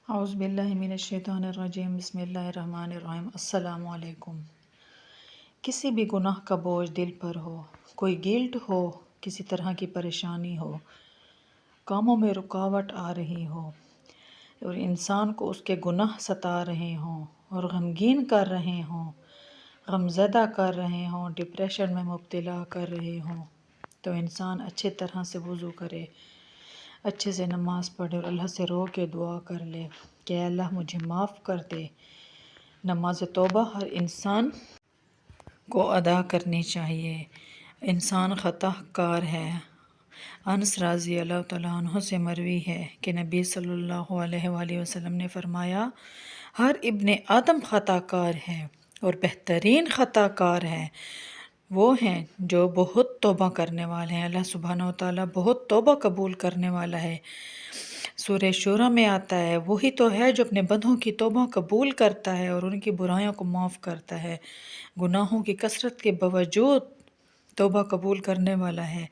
اعوذ باللہ من الشیطان الرجیم بسم اللہ الرحمن الرحیم السلام علیکم۔ کسی بھی گناہ کا بوجھ دل پر ہو، کوئی گلٹ ہو، کسی طرح کی پریشانی ہو، کاموں میں رکاوٹ آ رہی ہو اور انسان کو اس کے گناہ ستا رہے ہوں اور غمگین کر رہے ہوں، غم زدہ کر رہے ہوں، ڈپریشن میں مبتلا کر رہے ہوں، تو انسان اچھے طرح سے وضو کرے، اچھے سے نماز پڑھے اور اللہ سے رو کے دعا کر لے کہ اے اللہ مجھے معاف کر دے۔ نماز توبہ ہر انسان کو ادا کرنی چاہیے۔ انسان خطا کار ہے۔ انس رضی اللہ تعالیٰ عنہ سے مروی ہے کہ نبی صلی اللہ علیہ وآلہ وسلم نے فرمایا، ہر ابن آدم خطا کار ہے اور بہترین خطا کار ہے وہ ہیں جو بہت توبہ کرنے والے ہیں۔ اللہ سبحانہ وتعالیٰ بہت توبہ قبول کرنے والا ہے۔ سورہ شورى میں آتا ہے، وہی تو ہے جو اپنے بندوں کی توبہ قبول کرتا ہے اور ان کی برائیوں کو معاف کرتا ہے، گناہوں کی کثرت کے باوجود توبہ قبول کرنے والا ہے۔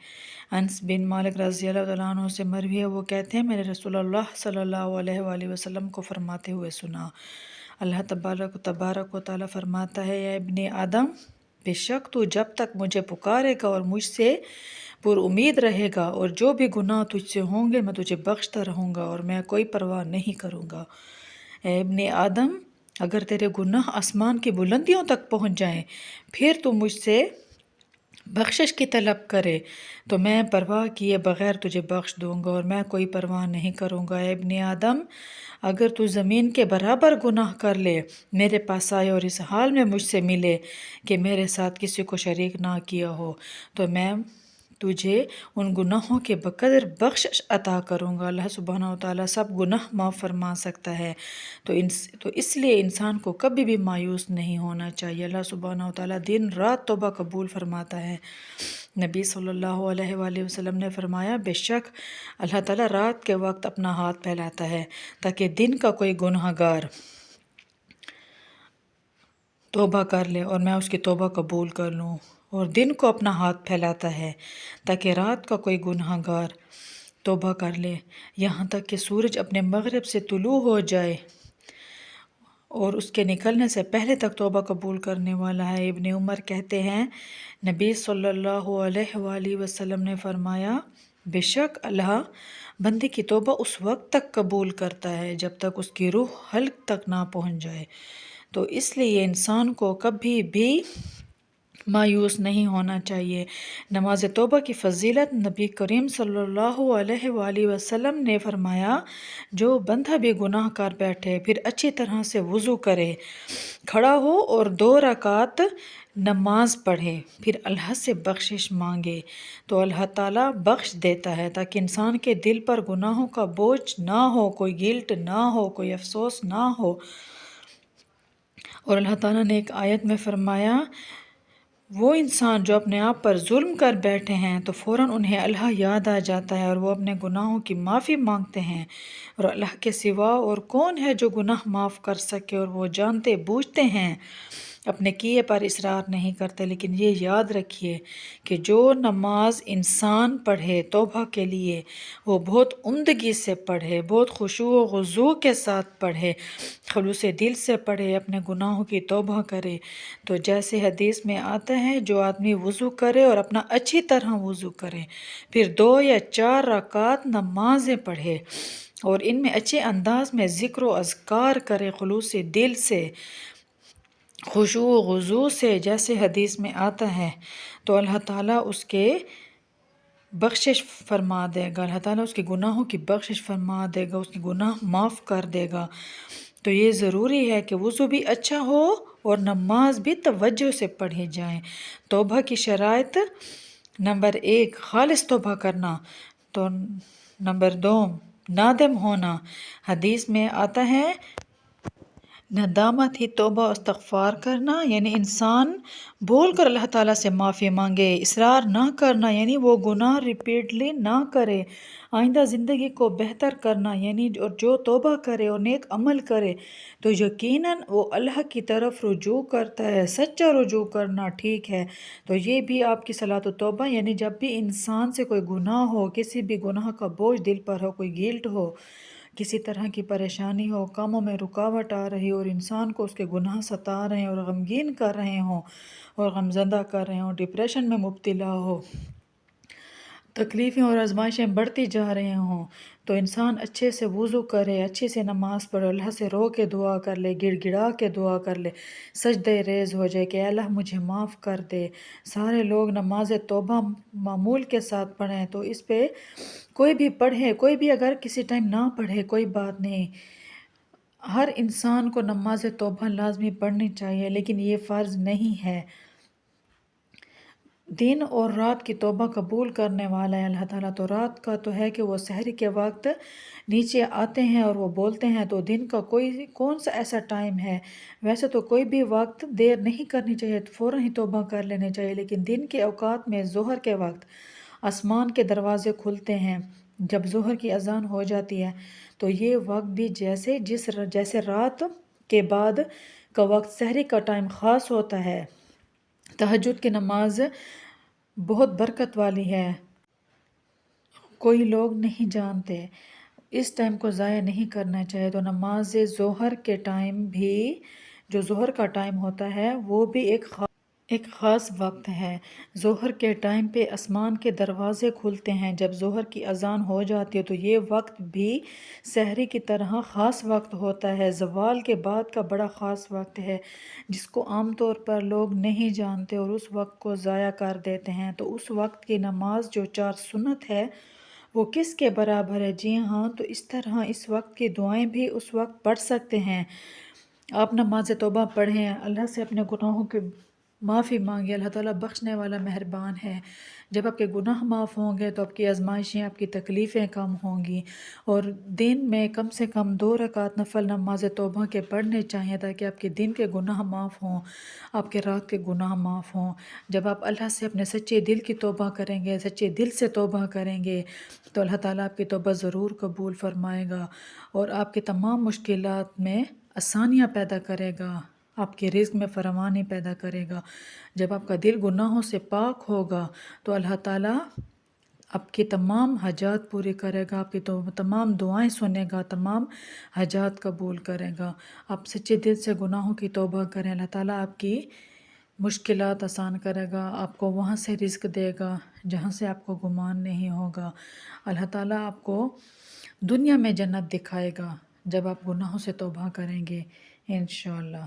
انس بن مالک رضی اللہ تعالیٰ عنہ سے مروی ہے، وہ کہتے ہیں میں نے رسول اللہ صلی اللہ علیہ وآلہ وسلم کو فرماتے ہوئے سنا، اللہ تبارک و تعالیٰ فرماتا ہے، اے ابن آدم، بے شک تو جب تک مجھے پکارے گا اور مجھ سے پر امید رہے گا اور جو بھی گناہ تجھ سے ہوں گے میں تجھے بخشتا رہوں گا اور میں کوئی پرواہ نہیں کروں گا۔ اے ابن آدم، اگر تیرے گناہ آسمان کی بلندیوں تک پہنچ جائیں پھر تو مجھ سے بخشش کی طلب کرے تو میں پرواہ کیے بغیر تجھے بخش دوں گا اور میں کوئی پرواہ نہیں کروں گا۔ اے ابن آدم، اگر تو زمین کے برابر گناہ کر لے میرے پاس آئے اور اس حال میں مجھ سے ملے کہ میرے ساتھ کسی کو شریک نہ کیا ہو تو میں تجھے ان گناہوں کے بقدر بخشش عطا کروں گا۔ اللہ سبحانہ وتعالیٰ سب گناہ معاف فرما سکتا ہے، تو اس لیے انسان کو کبھی بھی مایوس نہیں ہونا چاہیے۔ اللہ سبحانہ وتعالیٰ دن رات توبہ قبول فرماتا ہے۔ نبی صلی اللہ علیہ وآلہ وسلم نے فرمایا، بے شک اللہ تعالیٰ رات کے وقت اپنا ہاتھ پھیلاتا ہے تاکہ دن کا کوئی گناہ گار توبہ کر لے اور میں اس کی توبہ قبول کر لوں، اور دن کو اپنا ہاتھ پھیلاتا ہے تاکہ رات کا کوئی گناہ گار توبہ کر لے، یہاں تک کہ سورج اپنے مغرب سے طلوع ہو جائے اور اس کے نکلنے سے پہلے تک توبہ قبول کرنے والا ہے۔ ابن عمر کہتے ہیں، نبی صلی اللہ علیہ وآلہ وسلم نے فرمایا، بے شک اللہ بندے کی توبہ اس وقت تک قبول کرتا ہے جب تک اس کی روح حلق تک نہ پہنچ جائے، تو اس لیے انسان کو کبھی بھی مایوس نہیں ہونا چاہیے۔ نماز توبہ کی فضیلت نبی کریم صلی اللہ علیہ وآلہ وسلم نے فرمایا، جو بندہ بھی گناہ کر بیٹھے پھر اچھی طرح سے وضو کرے، کھڑا ہو اور 2 رکعت نماز پڑھے، پھر اللہ سے بخشش مانگے تو اللہ تعالیٰ بخش دیتا ہے، تاکہ انسان کے دل پر گناہوں کا بوجھ نہ ہو، کوئی گلٹ نہ ہو، کوئی افسوس نہ ہو۔ اور اللہ تعالیٰ نے ایک آیت میں فرمایا، وہ انسان جو اپنے آپ پر ظلم کر بیٹھے ہیں تو فوراً انہیں اللہ یاد آ جاتا ہے اور وہ اپنے گناہوں کی معافی مانگتے ہیں، اور اللہ کے سوا اور کون ہے جو گناہ معاف کر سکے، اور وہ جانتے بوجھتے ہیں اپنے کیے پر اصرار نہیں کرتے۔ لیکن یہ یاد رکھیے کہ جو نماز انسان پڑھے توبہ کے لیے وہ بہت عمدگی سے پڑھے، بہت خشوع و خضوع کے ساتھ پڑھے، خلوص دل سے پڑھے، اپنے گناہوں کی توبہ کرے، تو جیسے حدیث میں آتا ہے، جو آدمی وضو کرے اور اپنا اچھی طرح وضو کرے، پھر 2 یا 4 رکعت نمازیں پڑھے اور ان میں اچھے انداز میں ذکر و اذکار کرے، خلوص دل سے، خشوع و خضوع سے، جیسے حدیث میں آتا ہے، تو اللہ تعالیٰ اس کے بخشش فرما دے گا، اللہ تعالیٰ اس کے گناہوں کی بخشش فرما دے گا، اس کے گناہ معاف کر دے گا۔ تو یہ ضروری ہے کہ وضو بھی اچھا ہو اور نماز بھی توجہ سے پڑھی جائیں۔ توبہ کی شرائط، نمبر 1 خالص توبہ کرنا، تو نمبر 2 نادم ہونا۔ حدیث میں آتا ہے، ندامت ہی توبہ و استغفار کرنا، یعنی انسان بول کر اللہ تعالیٰ سے معافی مانگے، اصرار نہ کرنا یعنی وہ گناہ ریپیٹلی نہ کرے، آئندہ زندگی کو بہتر کرنا، یعنی جو توبہ کرے اور نیک عمل کرے تو یقیناً وہ اللہ کی طرف رجوع کرتا ہے، سچا رجوع کرنا، ٹھیک ہے۔ تو یہ بھی آپ کی صلاۃ توبہ، یعنی جب بھی انسان سے کوئی گناہ ہو، کسی بھی گناہ کا بوجھ دل پر ہو، کوئی گلٹ ہو، کسی طرح کی پریشانی ہو، کاموں میں رکاوٹ آ رہی ہو اور انسان کو اس کے گناہ ستا رہے ہیں اور غمگین کر رہے ہوں اور غمزدہ کر رہے ہوں، ڈپریشن میں مبتلا ہو، تکلیفیں اور آزمائشیں بڑھتی جا رہی ہوں، تو انسان اچھے سے وضو کرے، اچھے سے نماز پڑھے، اللہ سے رو کے دعا کر لے، گڑ گڑا کے دعا کر لے، سجدہ ریز ہو جائے کہ اے اللہ مجھے معاف کر دے۔ سارے لوگ نماز توبہ معمول کے ساتھ پڑھیں، تو اس پہ کوئی بھی پڑھے، کوئی بھی اگر کسی ٹائم نہ پڑھے کوئی بات نہیں، ہر انسان کو نماز توبہ لازمی پڑھنی چاہیے، لیکن یہ فرض نہیں ہے۔ دن اور رات کی توبہ قبول کرنے والا ہے اللہ تعالیٰ، تو رات کا تو ہے کہ وہ سحری کے وقت نیچے آتے ہیں اور وہ بولتے ہیں، تو دن کا کون سا ایسا ٹائم ہے؟ ویسے تو کوئی بھی وقت دیر نہیں کرنی چاہیے، فوراً ہی توبہ کر لینی چاہیے، لیکن دن کے اوقات میں ظہر کے وقت آسمان کے دروازے کھلتے ہیں، جب ظہر کی اذان ہو جاتی ہے، تو یہ وقت بھی جیسے رات کے بعد کا وقت سحری کا ٹائم خاص ہوتا ہے۔ تہجد کی نماز بہت برکت والی ہے، کوئی لوگ نہیں جانتے، اس ٹائم کو ضائع نہیں کرنا چاہیے۔ تو نماز ظہر کے ٹائم بھی، جو ظہر کا ٹائم ہوتا ہے وہ بھی ایک خاص وقت ہے۔ ظہر کے ٹائم پہ آسمان کے دروازے کھلتے ہیں، جب ظہر کی اذان ہو جاتی ہے تو یہ وقت بھی سحری کی طرح خاص وقت ہوتا ہے، زوال کے بعد کا بڑا خاص وقت ہے، جس کو عام طور پر لوگ نہیں جانتے اور اس وقت کو ضائع کر دیتے ہیں۔ تو اس وقت کی نماز جو 4 سنت ہے وہ کس کے برابر ہے؟ جی ہاں، تو اس طرح اس وقت کی دعائیں بھی اس وقت پڑھ سکتے ہیں۔ آپ نماز توبہ پڑھیں، اللہ سے اپنے گناہوں کی معافی مانگے، اللہ تعالیٰ بخشنے والا مہربان ہے۔ جب آپ کے گناہ معاف ہوں گے تو آپ کی آزمائشیں، آپ کی تکلیفیں کم ہوں گی، اور دن میں کم سے کم 2 رکعت نفل نماز توبہ کے پڑھنے چاہیے، تاکہ آپ کے دن کے گناہ معاف ہوں، آپ کے رات کے گناہ معاف ہوں۔ جب آپ اللہ سے اپنے سچے دل کی توبہ کریں گے، سچے دل سے توبہ کریں گے، تو اللہ تعالیٰ آپ کی توبہ ضرور قبول فرمائے گا اور آپ کے تمام مشکلات میں آسانیاں پیدا کرے گا، آپ کے رزق میں فراوانی پیدا کرے گا۔ جب آپ کا دل گناہوں سے پاک ہوگا تو اللہ تعالیٰ آپ کی تمام حاجات پوری کرے گا، آپ کی تمام دعائیں سنے گا، تمام حاجات قبول کرے گا۔ آپ سچے دل سے گناہوں کی توبہ کریں، اللہ تعالیٰ آپ کی مشکلات آسان کرے گا، آپ کو وہاں سے رزق دے گا جہاں سے آپ کو گمان نہیں ہوگا۔ اللہ تعالیٰ آپ کو دنیا میں جنت دکھائے گا جب آپ گناہوں سے توبہ کریں گے، انشاءاللہ۔